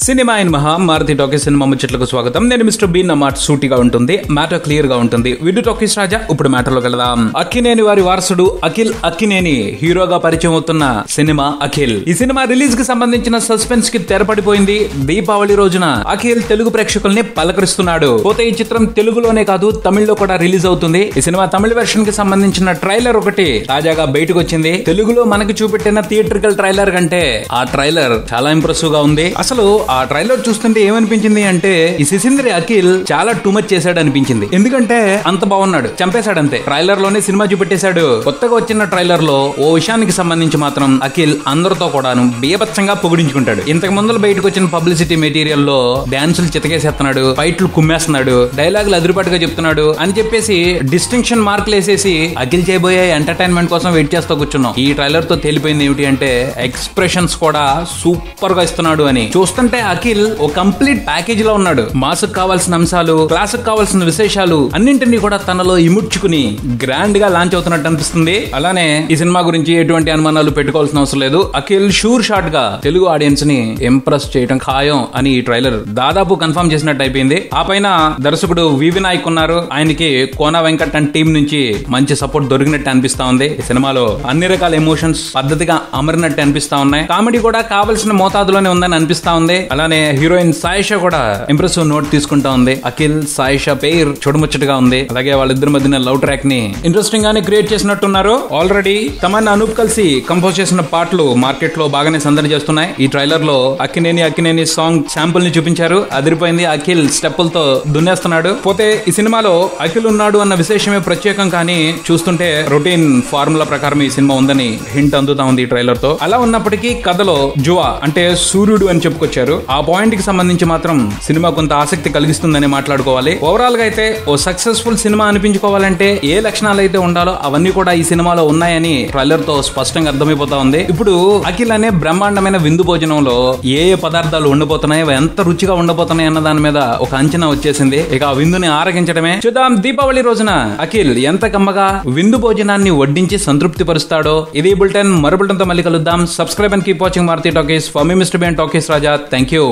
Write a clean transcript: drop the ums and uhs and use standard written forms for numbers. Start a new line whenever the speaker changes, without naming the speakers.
Cinema in మహా Maruti talkies cinema ముచ్చట్లకు స్వాగతం. నేను మిస్టర్ బి. నా మాట సూటిగా ఉంటుంది, మ్యాటర్ క్లియర్ గా ఉంటుంది. వీడియో టాకీస్ రాజా ఇప్పుడు మ్యాటర్ లోకి వెళదాం. అక్కినేని వారి వారసుడు అఖిల్ అక్కినేని హీరోగా పరిచయం అవుతున్న సినిమా అఖిల్. ఈ సినిమా రిలీజ్ కి సంబంధించిన సస్పెన్స్ కి తెరపడిపోయింది. దీపావళి రోజున అఖిల్ తెలుగు ప్రేక్షకుల్ని పలకరిస్తున్నాడు. పోతే ఈ చిత్రం తెలుగులోనే కాదు తమిళ్లో కూడా రిలీజ్ అవుతుంది. ఈ సినిమా తమిళ వెర్షన్ కి సంబంధించిన ట్రైలర్ ఒకటి తాజాగా బయటకు వచ్చింది. తెలుగులో మనకు చూపెట్టిన థియేట్రికల్ ట్రైలర్ కంటే ఆ ట్రైలర్ చాలా ఇంప్రెసివ్ గా ఉంది. అసలు ఆ ట్రైలర్ చూస్తుంటే ఏమనిపించింది అంటే ఈ సిసింద్రి అఖిల్ చాలా టూ మచ్ చేశాడు అనిపించింది. ఎందుకంటే అంత బాగున్నాడు, చంపేశాడంతే. ట్రైలర్ లోనే సినిమా చూపెట్టేశాడు. కొత్తగా వచ్చిన ట్రైలర్ లో ఓ విషయానికి సంబంధించి మాత్రం అఖిల్ అందరితో కూడాను బీభత్సంగా పొగిడించుకుంటాడు. ఇంతకు ముందు బయటకు వచ్చిన పబ్లిసిటీ మెటీరియల్ లో డాన్సులు చితకేసేస్తున్నాడు, ఫైట్లు కుమ్మేస్తున్నాడు, డైలాగులు అదిరిపాటుగా చెప్తున్నాడు అని చెప్పేసి డిస్టింక్షన్ మార్కులు వేసేసి అఖిల్ చేయబోయే ఎంటర్టైన్మెంట్ కోసం వెయిట్ చేస్తూ కూర్చున్నాం. ఈ ట్రైలర్ తో తేలిపోయింది ఏమిటి అంటే ఎక్స్ప్రెషన్స్ కూడా సూపర్ గా ఇస్తున్నాడు అని. చూస్తుంటే అఖిల్ ఓ కంప్లీట్ ప్యాకేజ్ లో ఉన్నాడు. మాసుకు కావాల్సిన అంశాలు, క్లాసుకు కావాల్సిన విశేషాలు అన్నింటినీ కూడా తనలో ఇముడ్చుకుని గ్రాండ్ గా లాంచ్ అవుతున్నట్టు అనిపిస్తుంది. అలానే ఈ సినిమా గురించి ఎటువంటి అనుమానాలు పెట్టుకోవాల్సిన అవసరం లేదు. అఖిల్ షూర్ షాట్ గా తెలుగు ఆడియన్స్ ని ఇంప్రెస్ చేయడం ఖాయం అని ఈ ట్రైలర్ దాదాపు కన్ఫర్మ్ చేసినట్టు అయిపోయింది. ఆ పైన దర్శకుడు వివి నాయక్ ఉన్నారు. ఆయనకి కోన వెంకట్ అండ్ టీం నుంచి మంచి సపోర్ట్ దొరికినట్టు అనిపిస్తా ఉంది. ఈ సినిమాలో అన్ని రకాల ఎమోషన్స్ పద్ధతిగా అమరినట్టు అనిపిస్తా ఉన్నాయి. కామెడీ కూడా కావాల్సిన మోతాదులోనే ఉందని అనిపిస్తా ఉంది. అలానే హీరోయిన్ సాయిషా కూడా ఇంప్రెసివ్ నోట్ తీసుకుంటా ఉంది. అఖిల్ సాయిషా పేర్ చూడముచ్చటగా ఉంది. అలాగే వాళ్ళిద్దరి మధ్యన లవ్ ట్రాక్ ని ఇంట్రెస్టింగ్ గానే క్రియేట్ చేసినట్టున్నారు. ఆల్రెడీ తమన్నా అనూప్ కలిసి కంపోజ్ చేసిన పాటలు మార్కెట్ లో బాగానే సందడి చేస్తున్నాయి. ఈ ట్రైలర్ లో అక్కినేని సాంగ్ శాంపుల్ ని చూపించారు. అదిరిపోయింది. అఖిల్ స్టెప్పులతో దున్నేస్తున్నాడు. పోతే ఈ సినిమాలో అఖిల్ ఉన్నాడు అన్న విశేషమే ప్రత్యేకం, కానీ చూస్తుంటే రొటీన్ ఫార్ములా ప్రకారం ఈ సినిమా ఉందని హింట్ అందుతా ఉంది ఈ ట్రైలర్ తో. అలా ఉన్నప్పటికీ కథలో జువా అంటే సూర్యుడు అని చెప్పుకొచ్చారు. ఆ పాయింట్ కి సంబంధించి మాత్రం సినిమా కొంత ఆసక్తి కలిగిస్తుందని మాట్లాడుకోవాలి. ఓవరాల్ గా అయితే ఓ సక్సెస్ఫుల్ సినిమా అనిపించుకోవాలంటే ఏ లక్షణాలు అయితే ఉండాలో అవన్నీ కూడా ఈ సినిమాలో ఉన్నాయని ట్రైలర్ తో స్పష్టంగా అర్థమైపోతా ఉంది. ఇప్పుడు అఖిల్ అనే బ్రహ్మాండమైన విందు భోజనంలో ఏ ఏ పదార్థాలు ఉండబోతున్నాయి, ఎంత రుచిగా ఉండబోతున్నాయి అన్న దాని మీద ఒక అంచనా వచ్చేసింది. ఇక ఆ విందుని ఆరగించడమే. చూద్దాం దీపావళి రోజున అఖిల్ ఎంత కమ్మగా విందు భోజనాన్ని వడ్డించి సంతృప్తి పరుస్తాడో. ఇది బులెటిన్. మరో బులెటిన్ తో మళ్ళీ కలుద్దాం. Subscribe and keep watching Maruti talkies. For me mister B and talkies Raja. Thank you.